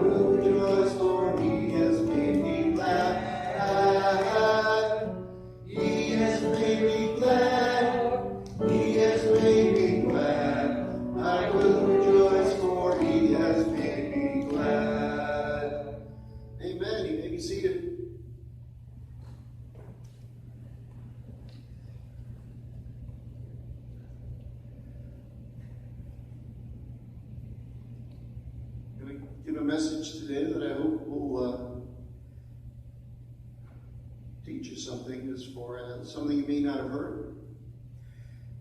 will rejoice, for he has made me glad. He has made me glad. He has made me glad. I will rejoice, for he has made me glad. Amen. You may be seated. I'm going to give a message today that I hope will teach you something as far as something you may not have heard,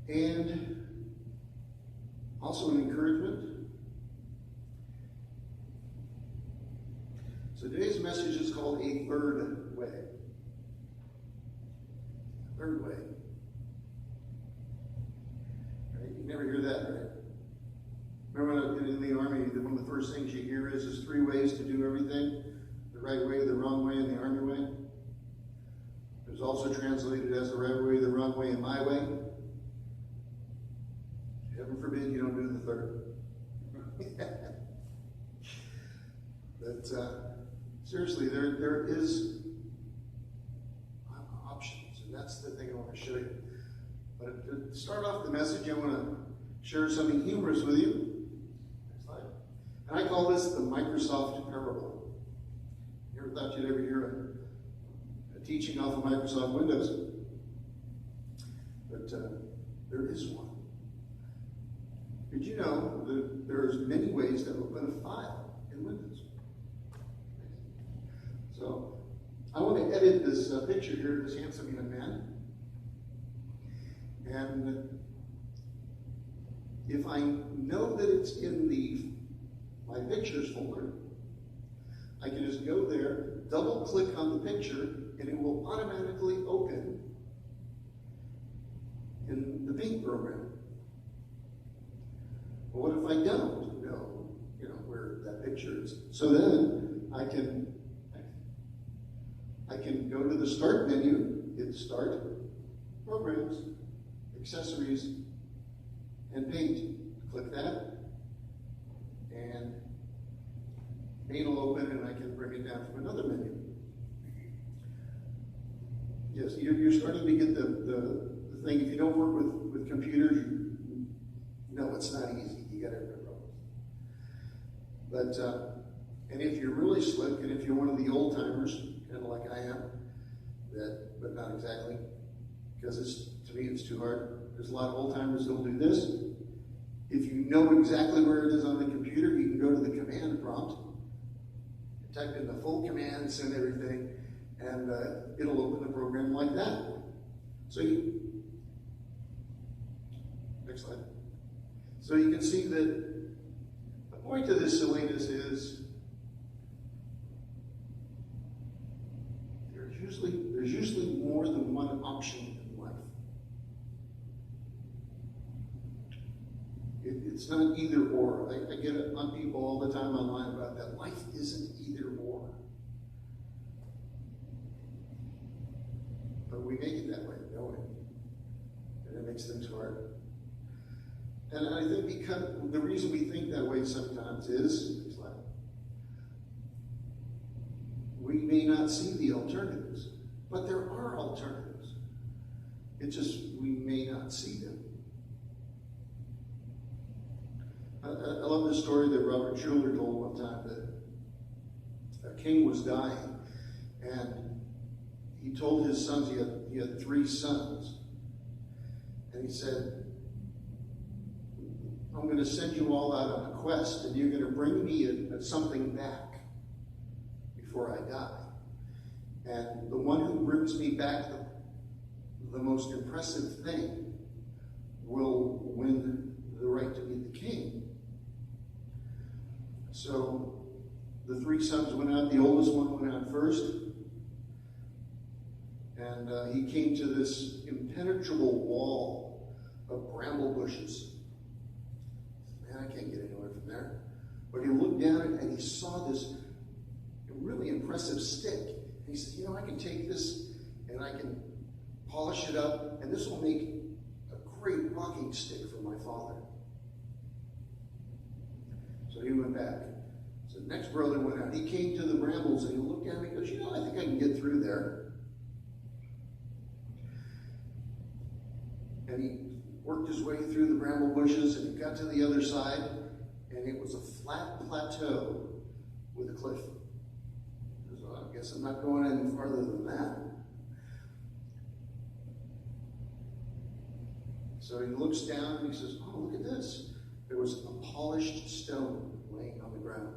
and also an encouragement. So today's message is called A Third Way. Third way. Right? You never hear that, right? Remember when in the Army, one of the first things you hear is there's 3 ways to do everything: the right way, the wrong way, and the Army way. It was also translated as the right way, the wrong way, and my way. Heaven forbid you don't do the third. But seriously, there is options, and that's the thing I want to show you. But to start off the message, I want to share something humorous with you. Next slide. And I call this the Microsoft parable. You ever thought you'd ever hear a teaching off of Microsoft Windows? But there is one. Did you know that there's many ways to open a file in Windows? So I want to edit this picture here of this handsome young man. And if I know that it's in my pictures folder, I can just go there, double click on the picture, and it will automatically open in the Paint program. But what if I don't know, where that picture is? So then I can go to the Start menu, hit Start, Programs, Accessories, and Paint. Click that, and Paint will open, and I can bring it down from another menu. Yes, you're starting to get the thing. If you don't work with computers, no, it's not easy. You got to have problems. But and if you're really slick, and if you're one of the old timers, kind of like I am, but not exactly, because to me it's too hard. There's a lot of old timers that'll do this. If you know exactly where it is on the computer, you can go to the command prompt, type in the full commands and everything, and it'll open the program like that. So next slide. So you can see that the point of this silliness is there's usually more than one option in life. It's not either or. I get it on people all the time online about that. Life isn't either or. But we make it that way, don't we? And it makes things hard. And I think because the reason we think that way sometimes is, next slide, we may not see the alternatives, but there are alternatives. It's just we may not see them. I love this story that Robert Schuller told one time, that a king was dying, and he told his sons, he had 3 sons, and he said, I'm going to send you all out on a quest, and you're going to bring me something back before I die. And the one who brings me back the most impressive thing will win the right to be the king. So the 3 sons went out. The oldest one went out first. And he came to this impenetrable wall of bramble bushes. Man, I can't get anywhere from there. But he looked down and he saw this really impressive stick. And he said, I can take this and I can polish it up, and this will make a great walking stick for my father. So he went back. So the next brother went out. He came to the brambles and he looked down and he goes, I think I can get through there. And he worked his way through the bramble bushes and he got to the other side, and it was a flat plateau with a cliff. So I guess I'm not going any farther than that. So he looks down and he says, oh, look at this. There was a polished stone laying on the ground.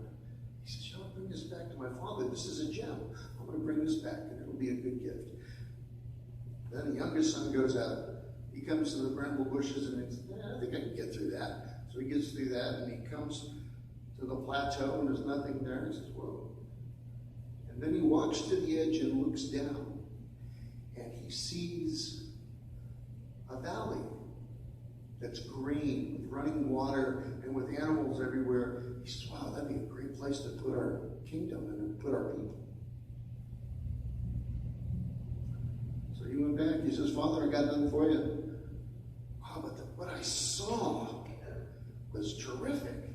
He says, I'll bring this back to my father. This is a gem. I'm going to bring this back and it'll be a good gift. Then the youngest son goes out. He comes to the bramble bushes and he says, I think I can get through that. So he gets through that and he comes to the plateau and there's nothing there. He says, whoa. And then he walks to the edge and looks down and he sees a valley that's green with running water and with animals everywhere. He says, wow, that'd be a great place to put our kingdom and put our people. So he went back. He says, Father, I got nothing for you. Wow, but what I saw was terrific.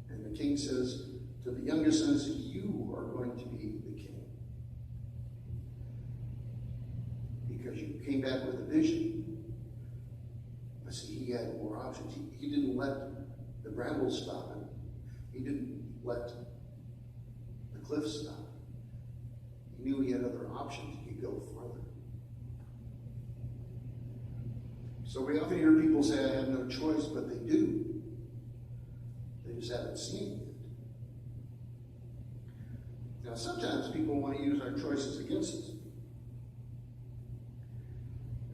And the king says to the youngest son, you are going to be the king. Because you came back with a vision. But see, he had more options. He didn't let the brambles stop him. He didn't let the cliff stop him. He knew he had other options. He could go farther. So we often hear people say, I have no choice, but they do. They just haven't seen it. Now, sometimes people want to use our choices against us.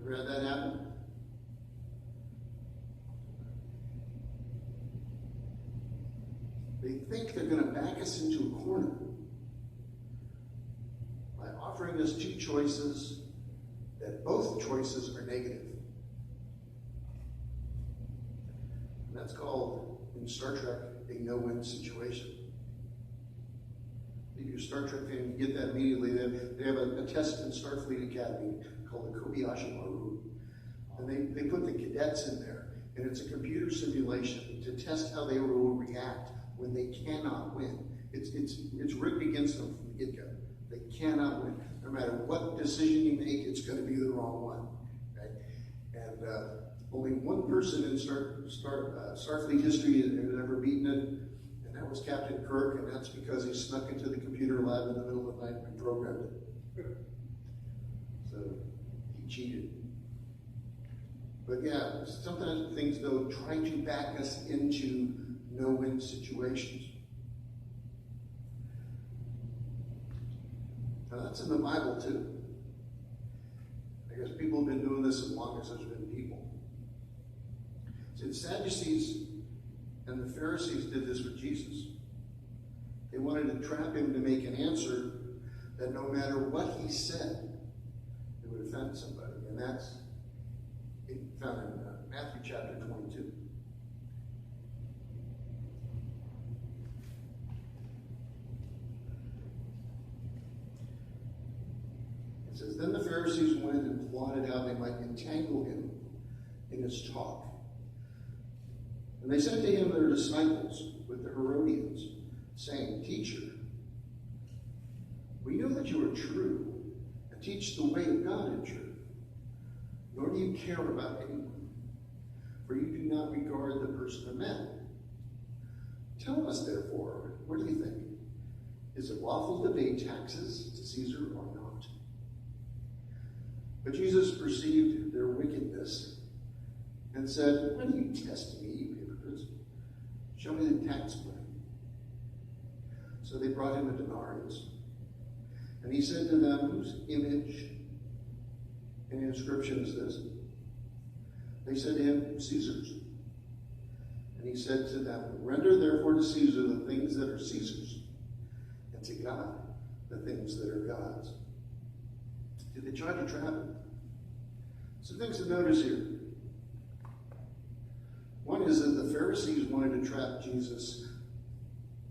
Ever had that happen? They think they're going to back us into a corner by offering us two choices that both choices are negative. And that's called, in Star Trek, a no-win situation. If you're a Star Trek fan, you get that immediately. They have a test in Starfleet Academy called the Kobayashi Maru. And they put the cadets in there. And it's a computer simulation to test how they will react when they cannot win. It's rigged against them from the get-go. They cannot win. No matter what decision you make, it's going to be the wrong one. Okay? And only one person in Starfleet history has ever beaten it, and that was Captain Kirk, and that's because he snuck into the computer lab in the middle of the night and programmed it. So he cheated. But yeah, sometimes things, though, try to back us into no-win situations. Now that's in the Bible too. I guess people have been doing this as long as there's been people. See, the Sadducees and the Pharisees did this with Jesus. They wanted to trap him to make an answer that no matter what he said, it would offend somebody. And that's found in Matthew chapter 22. It says, then the Pharisees went and plotted how they might entangle him in his talk. And they sent to him their disciples with the Herodians, saying, Teacher, we know that you are true and teach the way of God in truth, nor do you care about anyone, for you do not regard the person of men. Tell us, therefore, what do you think? Is it lawful to pay taxes to Caesar or not? But Jesus perceived their wickedness and said, why do you test me, you hypocrites? Show me the tax money. So they brought him a denarius. And he said to them, whose image and inscription is this? They said to him, Caesar's. And he said to them, render therefore to Caesar the things that are Caesar's, and to God the things that are God's. Did they try to trap him? Some things to notice here. One is that the Pharisees wanted to trap Jesus,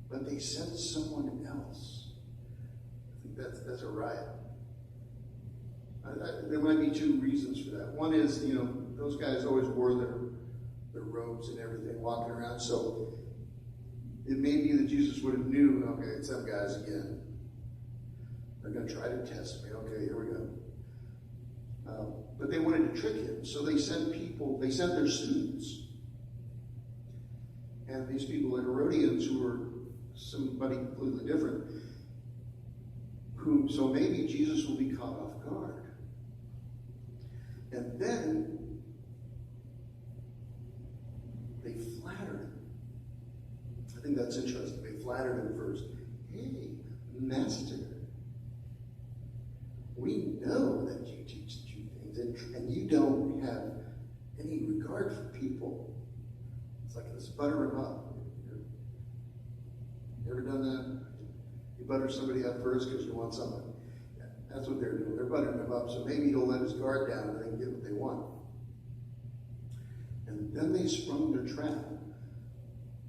but they sent someone else. I think that's a riot. There might be two reasons for that. One is, those guys always wore their robes and everything walking around, so it may be that Jesus would have knew, okay, it's them guys again. They're going to try to test me. Okay, here we go. But they wanted to trick him, so they sent their students. And these people are Herodians who were somebody completely different. So maybe Jesus will be caught off guard. And then they flattered him. I think that's interesting. They flattered him first. Hey, Master, we know that you teach the true things, and you don't have any regard for people. It's like, let's butter them up. You ever done that? You butter somebody up first because you want something. Yeah, that's what they're doing. They're buttering them up, so maybe he'll let his guard down and they can get what they want. And then they sprung their trap.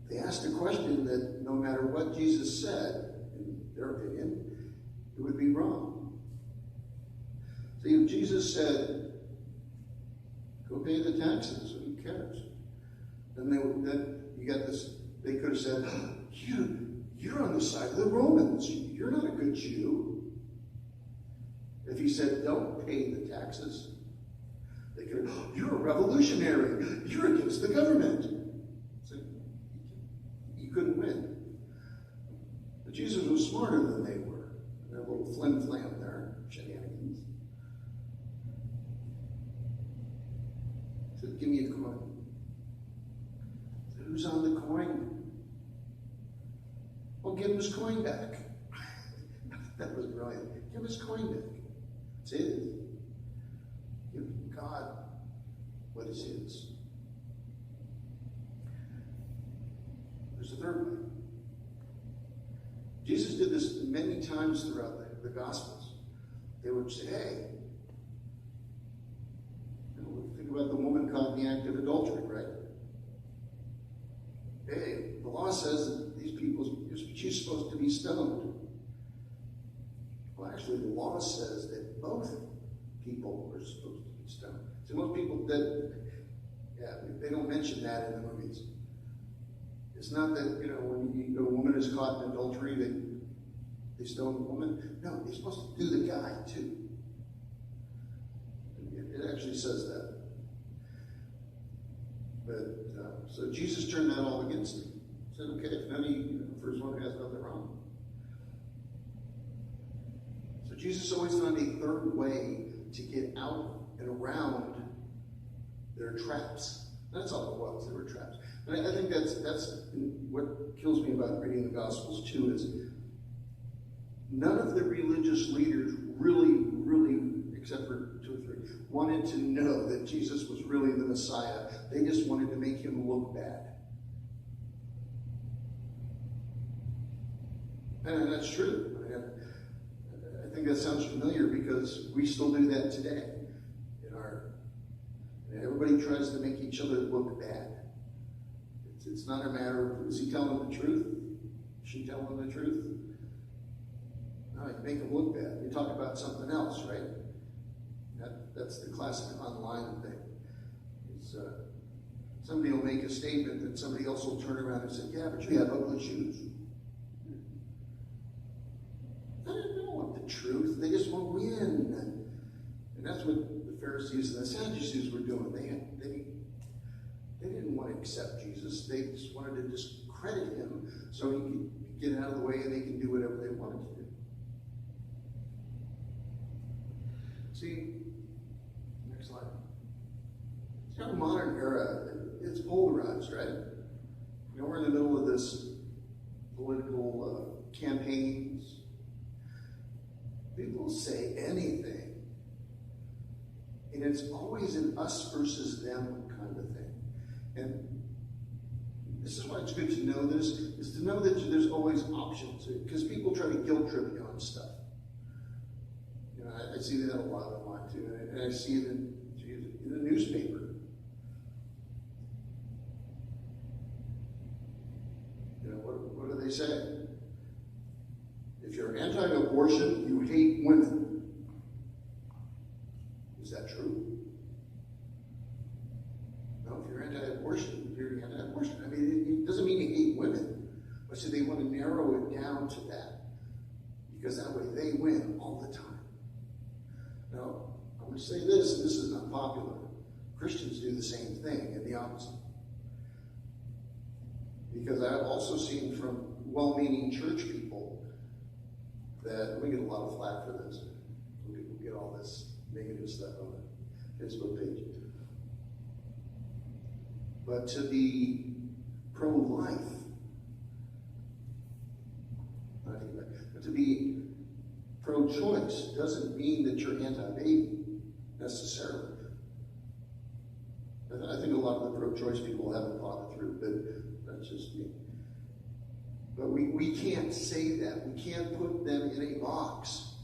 They asked a question that no matter what Jesus said, in their opinion, it would be wrong. See, if Jesus said, go pay the taxes, who cares? Then you got this, they could have said, you're on the side of the Romans. You're not a good Jew. If he said, don't pay the taxes, they could have, you're a revolutionary. You're against the government. So you couldn't win. But Jesus was smarter than they were. Their little flim-flam there, shenanigans. He said, give me a coin. He said, who's on the coin? Well, give him his coin back. That was brilliant. Give him his coin back. It's his. Give God what is his. There's a third way. Jesus did this many times throughout the Gospels. They would say, hey, think about the woman caught in the act of adultery, right? Hey, the law says that these people, she's supposed to be stoned. Well, actually, the law says that both people are supposed to be stoned. So most people they don't mention that in the movies. It's not that, when a woman is caught in adultery, they stone the woman. No, they're supposed to do the guy too. It actually says that. But so Jesus turned that all against him. He said, okay, if none of you, first one has nothing wrong. So Jesus always found a third way to get out and around their traps. That's all it was. They were traps. And I think that's what kills me about reading the Gospels too, is none of the religious leaders really, except for 2 or 3, wanted to know that Jesus was really the Messiah. They just wanted to make him look bad. And that's true. I think that sounds familiar because we still do that today. Everybody tries to make each other look bad. It's not a matter of, is he telling the truth? Is she telling the truth? No, you make them look bad. You talk about something else, right? That's the classic online thing. Somebody will make a statement and somebody else will turn around and say, yeah, but you have ugly shoes. They don't want the truth. They just want to win. And that's what the Pharisees and the Sadducees were doing. They didn't want to accept Jesus. They just wanted to discredit him so he could get out of the way and they can do whatever they wanted to do. See, next slide. See, our modern era, it's polarized, right? We're in the middle of this political campaigns. People say anything. And it's always an us versus them kind of thing. And this is why it's good to know this, is to know that there's always options. Because people try to guilt trip you on stuff. I see that a lot online too. And I see it in the newspaper. What do they say? If you're anti-abortion, you hate women. Is that true? No, if you're anti-abortion, you're anti-abortion. I mean, it doesn't mean you hate women, because that way they win all the time. Now, I'm going to say this, and this is not popular. Christians do the same thing and the opposite. Because I've also seen from well-meaning church people that we get a lot of flack for this. People get all this negative stuff on the Facebook page. But to be pro-life, but to be pro-choice doesn't mean that you're anti-baby necessarily. I think a lot of the pro-choice people haven't thought it through, but that's just me. But we can't say that. We can't put them in a box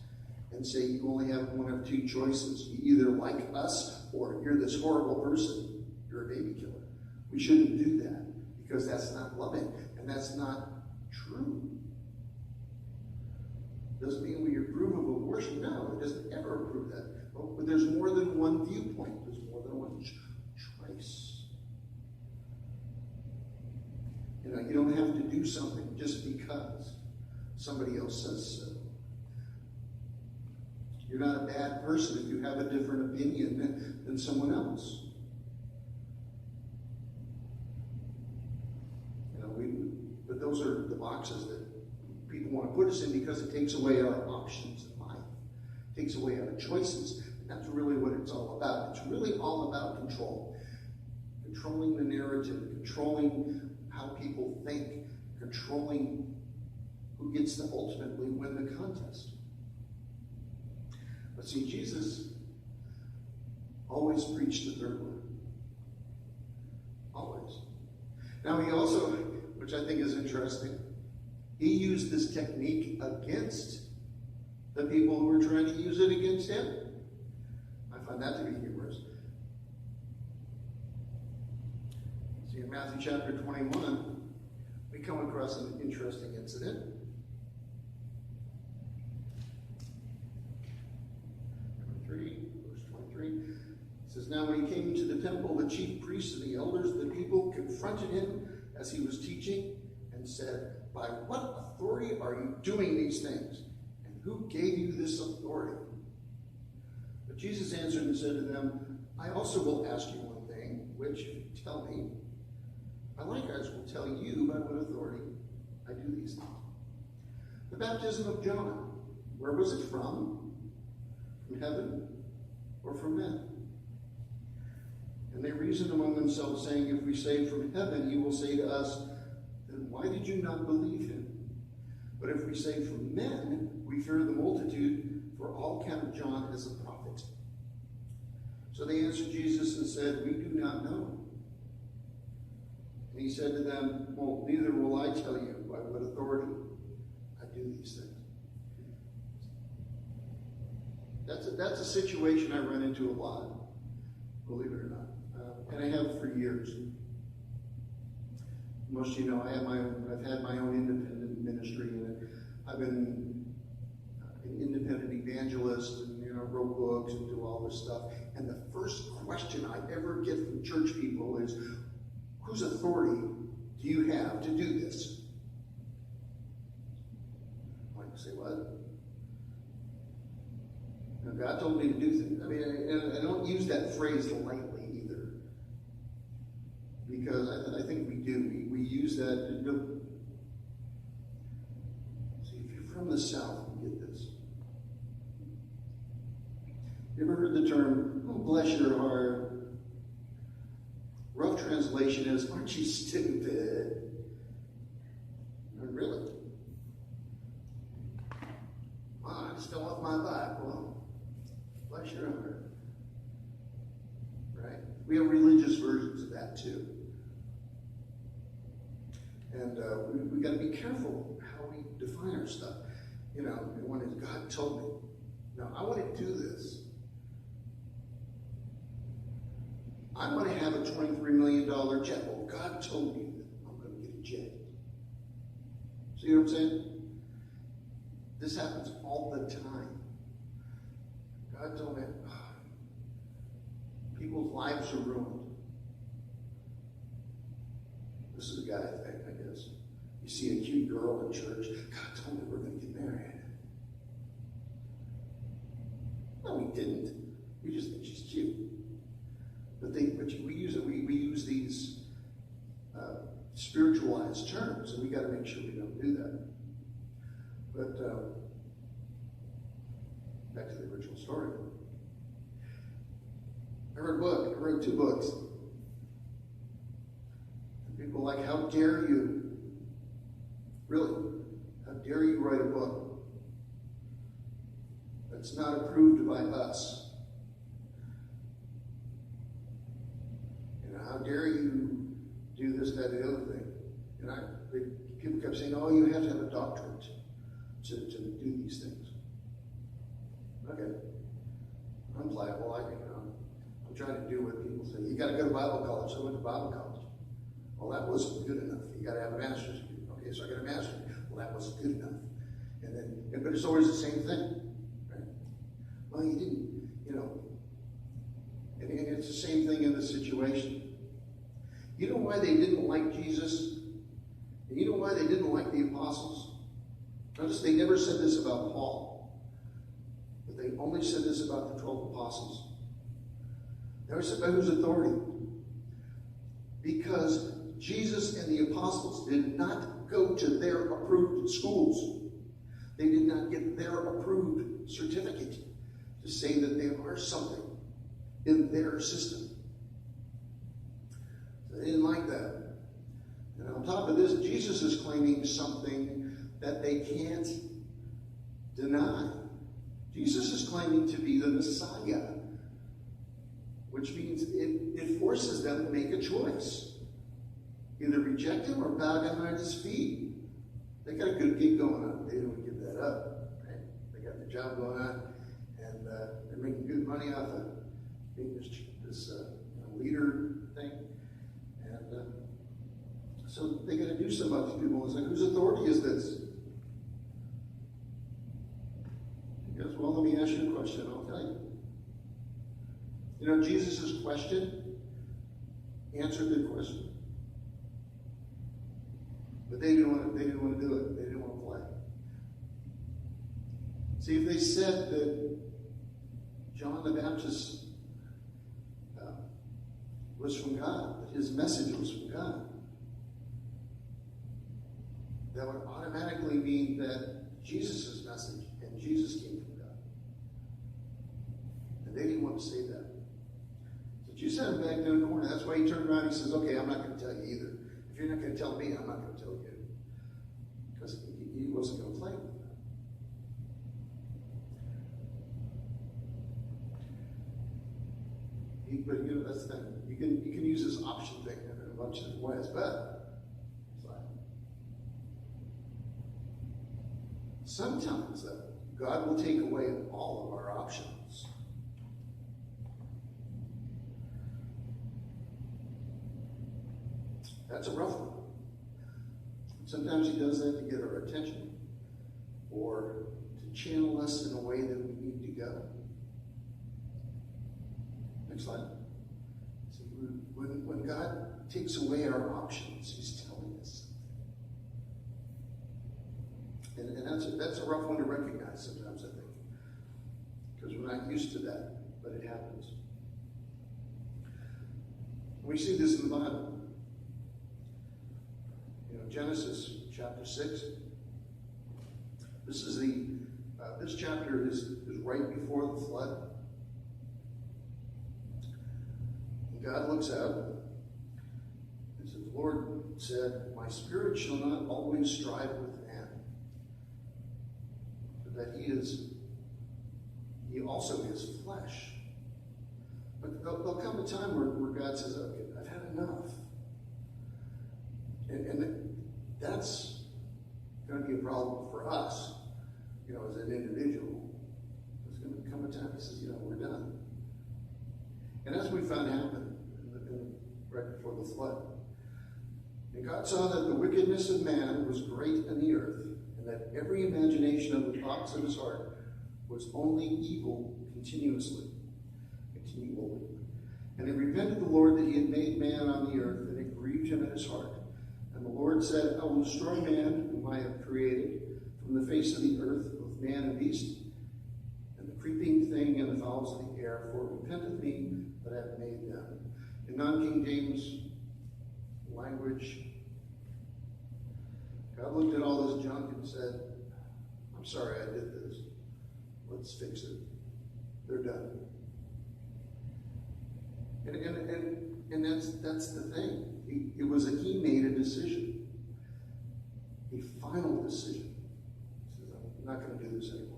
and say you only have one of two choices. You either like us or you're this horrible person. You're a baby killer. We shouldn't do that because that's not loving and that's not true. Doesn't mean we approve of abortion. No, it doesn't ever approve that. But there's more than one viewpoint. There's more than one choice. You know, you don't have to do something just because somebody else says so. You're not a bad person if you have a different opinion than someone else. You know, but those are the boxes that people want to put us in because it takes away our options in life. It takes away our choices. And that's really what it's all about. It's really all about control. Controlling the narrative, controlling how people think, controlling who gets to ultimately win the contest. But see, Jesus always preached the third one. Always. Now he also, which I think is interesting, he used this technique against the people who were trying to use it against him. I find that to be humorous. See, in Matthew chapter 21, we come across an interesting incident. Verse 23. It says, now when he came to the temple, the chief priests and the elders of the people confronted him as he was teaching and said, by what authority are you doing these things? And who gave you this authority? But Jesus answered and said to them, I also will ask you one thing, which if you tell me, I likewise will tell you by what authority I do these things. The baptism of John, where was it from? From heaven or from men? And they reasoned among themselves, saying, if we say from heaven, he will say to us, then why did you not believe him? But if we say from men, we fear the multitude, for all count John as a prophet. So they answered Jesus and said, we do not know. And he said to them, well, neither will I tell you by what authority I do these things. That's a situation I run into a lot, believe it or not. And I have for years. Most of you know I've had my own independent ministry, and I've been an independent evangelist, and wrote books and do all this stuff. And the first question I ever get from church people is, whose authority do you have to do this? I'm like, say what? Now, God told me to do things. I mean, and I don't use that phrase lightly either, because I think we do. We use that. See, if you're from the South, you get this. You ever heard the term, oh, bless your heart? Rough translation is, aren't you stupid? Really? Oh, I just fell off my bike. Well, bless your heart. Right? We have religious versions of that too. And we got to be careful how we define our stuff. One is, God told me. Now, I want to do this. I want to have a $23 million jet. Well, God told me that I'm going to get a jet. See what I'm saying? This happens all the time. God told me, people's lives are ruined. This is a guy thing, I guess. You see a cute girl in church. God told me we're going to get married. But back to the original story. I wrote a book. I wrote 2 books. And people are like, how dare you? Really? How dare you write a book that's not approved by us? You know, how dare you do this, that, and the other thing? And people kept saying, oh, you have to have a doctorate to do these things. Okay. I'm pliable. I'm trying to do what people say. You got to go to Bible college. So I went to Bible college. Well, that wasn't good enough. You got to have a master's degree. Okay, so I got a master's degree. Well, that wasn't good enough. But it's always the same thing, right? Well, you didn't, and it's the same thing in this situation. You know why they didn't like Jesus? And you know why they didn't like the apostles? Notice they never said this about Paul, but they only said this about the 12 apostles. They never said about whose authority. Because Jesus and the apostles did not go to their approved schools. They did not get their approved certificate to say that they are something in their system. So they didn't like that. And on top of this, Jesus is claiming something that they can't deny. Jesus is claiming to be the Messiah, which means it forces them to make a choice. Either reject him or bow down at his feet. They got a good gig going on. They don't give that up. Right? They got their job going on, and they're making good money off of being this leader thing. And so they got to do something about these people. It's like, whose authority is this? He goes, well, let me ask you a question. I'll tell you. You know, Jesus' question answered the question. But they didn't want to do it. They didn't want to play. See, if they said that John the Baptist was from God, that his message was from God, that would automatically mean that Jesus' message and Jesus came from God. And they didn't want to say that. So Jesus had him back in the corner. That's why he turned around and he says, okay, I'm not going to tell you either. If you're not going to tell me, I'm not going to tell you. Because he wasn't going to play with that. But that's the thing. You can use this option thing in a bunch of different ways. But sometimes, though, God will take away all of our options. That's a rough one. Sometimes he does that to get our attention or to channel us in a way that we need to go. Next slide. See, when God takes away our options, he's telling us something. And that's a rough one to recognize sometimes, I think. Because we're not used to that, but it happens. We see this in the Bible. Genesis chapter 6. This is this chapter is right before the flood. And God looks out and says, the Lord said, my spirit shall not always strive with man, but that he also is flesh. But there'll come a time where God says, okay, I've had enough. And that's going to be a problem for us, as an individual. There's going to come a time he says, we're done. And that's what we found happen right before the flood. And God saw that the wickedness of man was great in the earth, and that every imagination of the thoughts of his heart was only evil continually. And it repented the Lord that he had made man on the earth, and it grieved him in his heart. And the Lord said, I will destroy man whom I have created from the face of the earth, both man and beast, and the creeping thing and the fowls of the air, for it repenteth me that I have made them. In non-King James language, God looked at all this junk and said, I'm sorry I did this. Let's fix it. They're done. And that's the thing. He made a decision. A final decision. He says, I'm not going to do this anymore.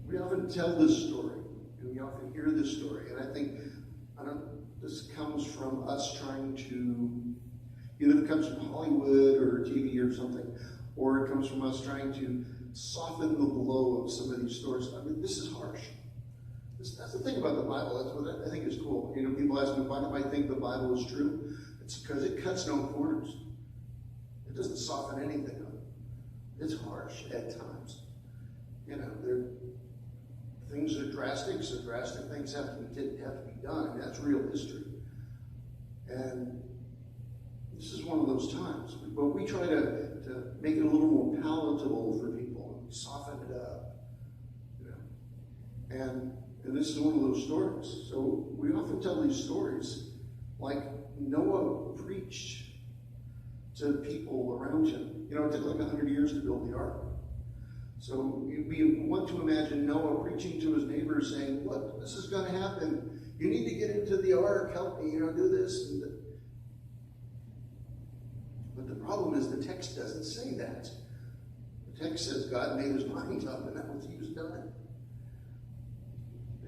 We often tell this story, and we often hear this story, and I think this comes from us trying to, either it comes from Hollywood or TV or something, or it comes from us trying to soften the blow of some of these stories. I mean, this is harsh. That's the thing about the Bible. That's what I think is cool. You know, people ask me, why do I think the Bible is true? It's because it cuts no corners. It doesn't soften anything up. It's harsh at times. You know, things are drastic, so drastic things have to be done, and that's real history. And this is one of those times. But we try to make it a little more palatable for people, and soften it up. You know? And this is one of those stories. So we often tell these stories like Noah preached to people around him. You know, it took like 100 years to build the ark. So we want to imagine Noah preaching to his neighbors saying, look, this is going to happen. You need to get into the ark. Help me, do this. But the problem is the text doesn't say that. The text says God made his mind up and that was he was done.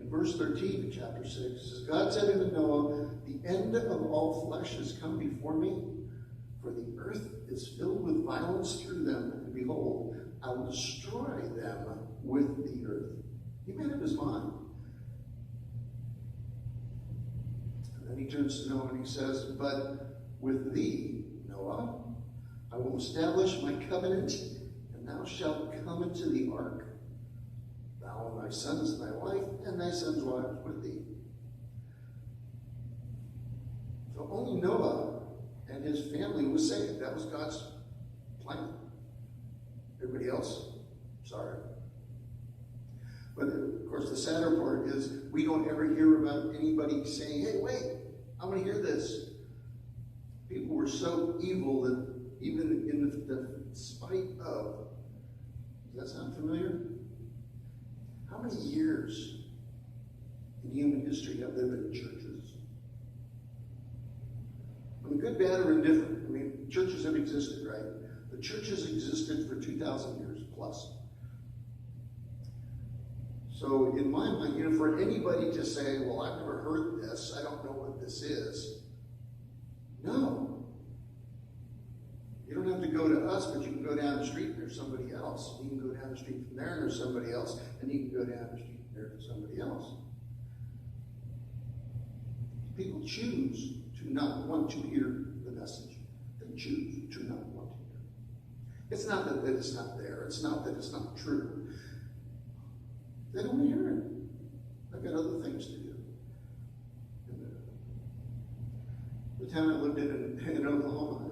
In verse 13 of chapter 6, it says, God said unto Noah, the end of all flesh has come before me, for the earth is filled with violence through them, and behold, I will destroy them with the earth. He made up his mind. And then he turns to Noah and he says, but with thee, Noah, I will establish my covenant, and thou shalt come into the ark, thou and thy sons and thy wife, and thy sons' wives with thee. So only Noah and his family was saved. That was God's plan. Everybody else, sorry. But of course, the sadder part is we don't ever hear about anybody saying, hey, wait, I want to hear this. People were so evil that even in the spite of, does that sound familiar? How many years in human history have there been churches? I mean, good, bad, or indifferent. I mean, churches have existed, right? The church has existed for 2,000 years plus. So in my mind, for anybody to say, well, I've never heard this, I don't know what this is. No. You don't have to go to us, but you can go down the street and there's somebody else. You can go down the street from there and there's somebody else, and you can go down the street from there to somebody else. People choose to not want to hear the message. They choose to not want to hear it. It's not that it's not there. It's not that it's not true. They don't want to hear it. I've got other things to do. And the town I lived in Oklahoma,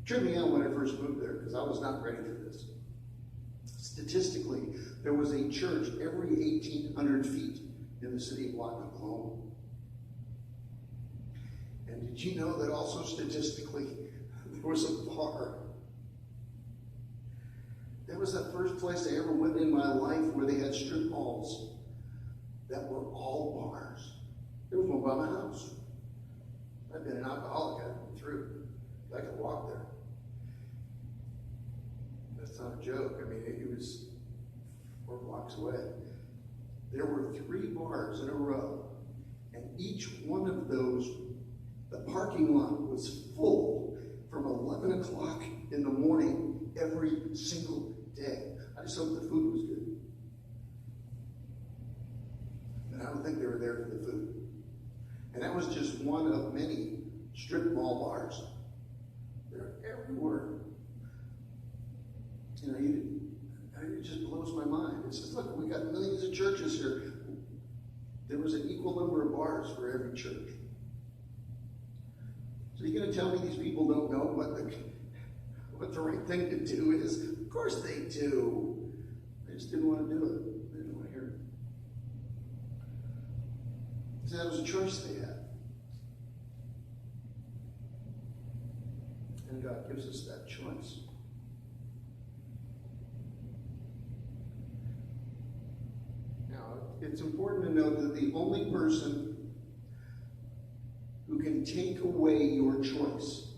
tripped me out when I first moved there because I was not ready for this. Statistically, there was a church every 1,800 feet in the city of Lawton, Oklahoma. And did you know that also statistically, there was a bar? That was the first place I ever went in my life where they had strip malls that were all bars. There was one by my house. I've been an alcoholic. I've been through. I could walk there. That's not a joke. I mean, it was 4 blocks away. There were 3 bars in a row, and each one of those, the parking lot was full from 11 o'clock in the morning every single day. I just hope the food was good. But I don't think they were there for the food. And that was just one of many strip mall bars. They're everywhere. It just blows my mind. It says, look, we got millions of churches here. There was an equal number of bars for every church. So you're going to tell me these people don't know what the right thing to do is? Of course they do. They just didn't want to do it. They didn't want to hear it. So that was a choice they had. And God gives us that choice. Now, it's important to note that the only person who can take away your choice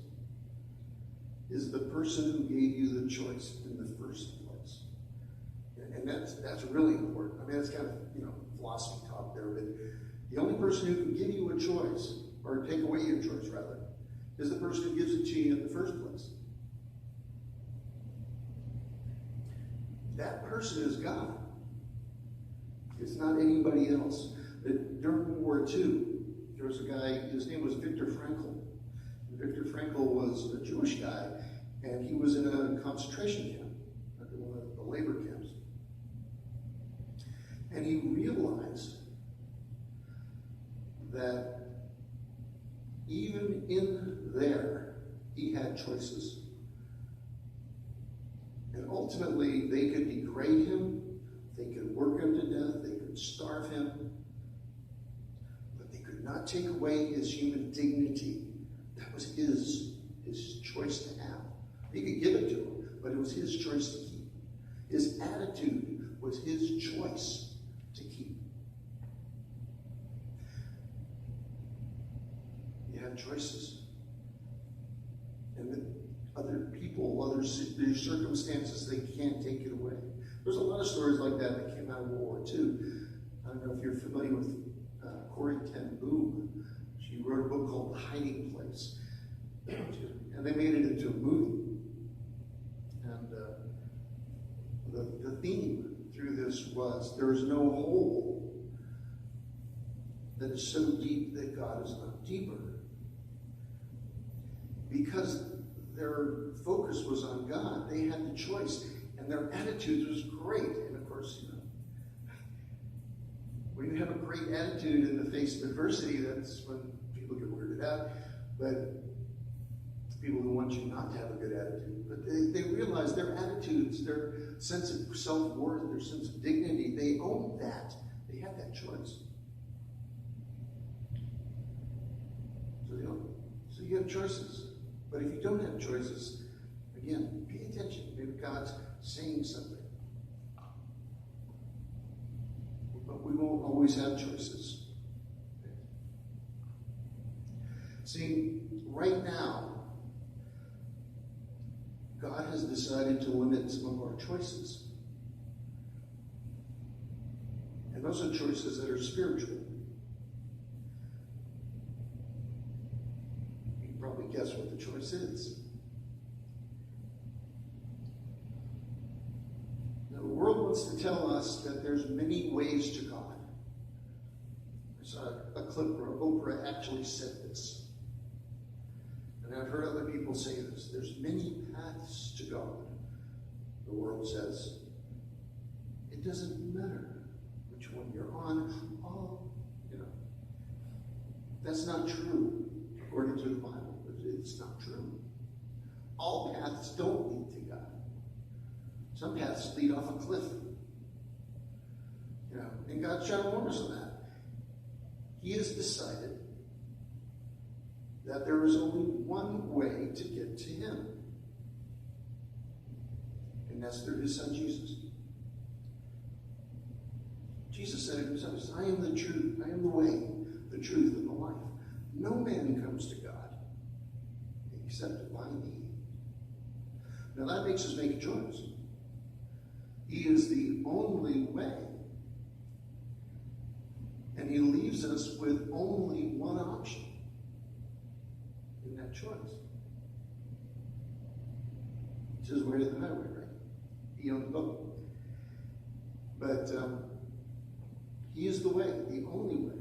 is the person who gave you the choice in the first place. And that's really important. I mean, that's kind of, philosophy talk there, but the only person who can give you a choice, or take away your choice rather, is the person who gives it to you in the first place. That person is God. It's not anybody else. During World War II, there was a guy, his name was Viktor Frankl. Viktor Frankl was a Jewish guy, and he was in a concentration camp, one of the labor camps. And he realized that even in there, he had choices. And ultimately, they could degrade him, they could work him to death, they could starve him, but they could not take away his human dignity. That was his choice to have. He could give it to him, but it was his choice to keep. His attitude was his choice to keep. You have choices. And the other people, other circumstances, they can't take it away. There's a lot of stories like that came out of World War II. I don't know if you're familiar with Corrie ten Boom. She wrote a book called The Hiding Place. And they made it into a movie. And the theme through this was, there is no hole that is so deep that God is not deeper. Because their focus was on God, they had the choice, and their attitude was great. And of course, when you have a great attitude in the face of adversity, that's when people get weirded out. But people who want you not to have a good attitude. But they realize their attitudes, their sense of self-worth, their sense of dignity, they own that. They have that choice. So you have choices. But if you don't have choices, again, pay attention. Maybe God's saying something. But we won't always have choices. See, right now, God has decided to limit some of our choices. And those are choices that are spiritual. You can probably guess what the choice is. Now, the world wants to tell us that there's many ways to God. I saw a clip where Oprah actually said this. And I've heard other people say this. There's many paths to God. The world says, it doesn't matter which one you're on. That's not true, according to the Bible. It's not true. All paths don't lead to God. Some paths lead off a cliff. And God's trying to warn us on that. He has decided that there is only one way to get to Him. And that's through His Son, Jesus. Jesus said it himself, I am the truth, I am the way, the truth, and the life. No man comes to God except by me. Now that makes us make a choice. He is the only way. And He leaves us with only one option in that choice. He says, where is the highway, right? He owns both. But He is the way, the only way.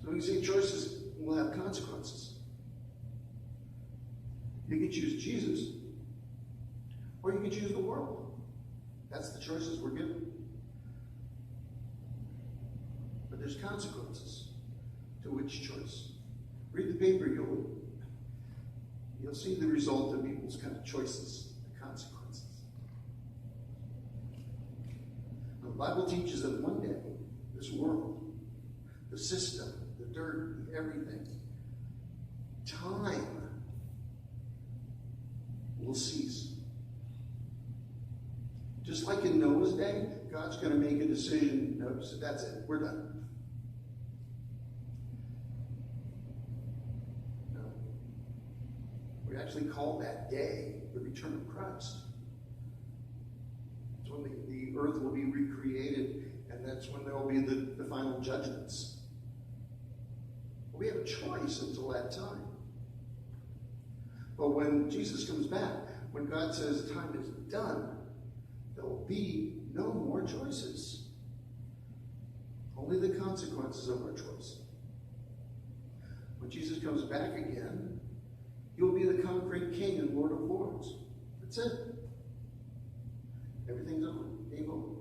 So we see choices will have consequences. You can choose Jesus, or you can choose the world. That's the choices we're given. But there's consequences to which choice. Read the paper, you'll see the result of people's kind of choices, the consequences. Now, the Bible teaches that one day, this world, the system, the dirt, everything, time will cease. Just like in Noah's day, God's going to make a decision. No, so that's it. We're done. No. We actually call that day the return of Christ. It's when the earth will be recreated, and that's when there will be the final judgments. We have a choice until that time. But when Jesus comes back, when God says time is done, there will be no more choices. Only the consequences of our choice. When Jesus comes back again, he will be the conquering king and Lord of lords. That's it. Everything's over. Game over.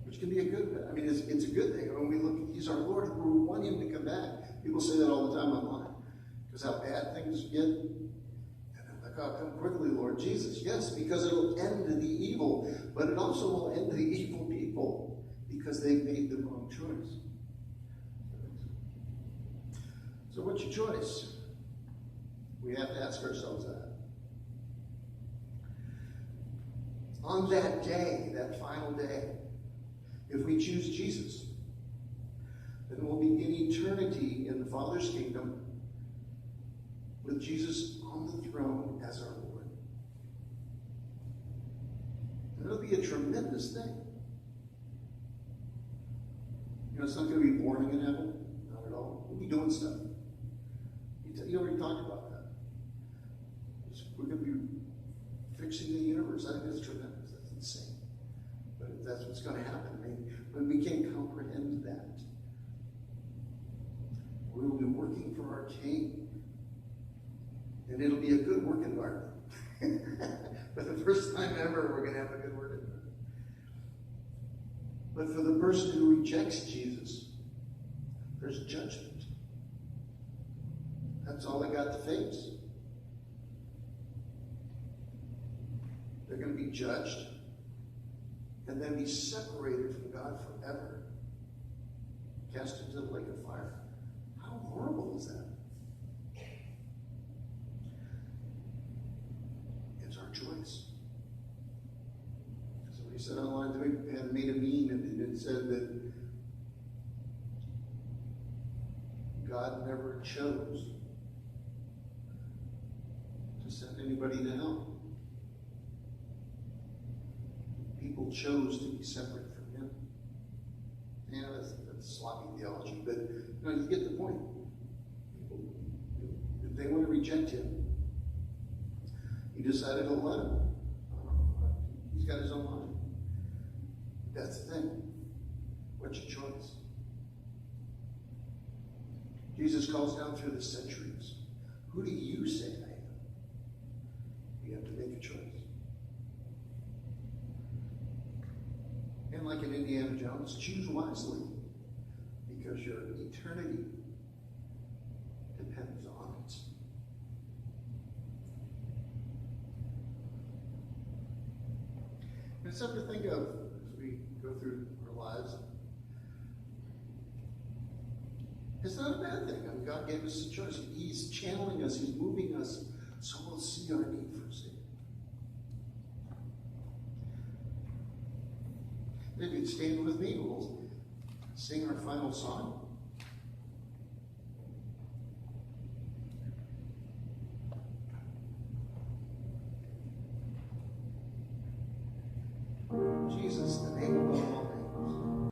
Which can be a good, it's a good thing. When we look, he's our Lord. We want him to come back. People say that all the time online. Because how bad things get. And I'm like, oh, come quickly, Lord Jesus. Yes, because it'll end the evil. But it also will end the evil people. Because they've made the wrong choice. So what's your choice? We have to ask ourselves that. On that day, that final day, if we choose Jesus, then we'll begin eternity in the Father's kingdom with Jesus on the throne as our Lord. And it'll be a tremendous thing. You know, it's not going to be boring in heaven. Not at all. We'll be doing stuff. You already talked about that. We're going to be fixing the universe. I think that's tremendous. That's insane. But if that's what's going to happen, when we can't comprehend that, we will be working for our King. And it'll be a good work environment. For the first time ever, we're going to have a good work environment. But for the person who rejects Jesus, there's judgment. That's all they got to face. They're going to be judged and then be separated from God forever. Cast into the lake of fire. How horrible is that? It's our choice. Somebody said online, and made a meme, and it said that God never chose to send anybody to hell. People chose to be separate from him. Yeah, that's sloppy theology, but you get the point. People, if they want to reject him, he decided to let them. He's got his own mind. That's the thing. What's your choice? Jesus calls down through the centuries. Who do you say I am? You have to make a choice. And like in Indiana Jones, choose wisely, because your eternity depends on it. And it's something to think of as we go through our lives. It's not a bad thing. God gave us a choice. He's channeling us. He's moving us, so we'll see our need for a Savior. If you'd stand with me, we'll sing our final song.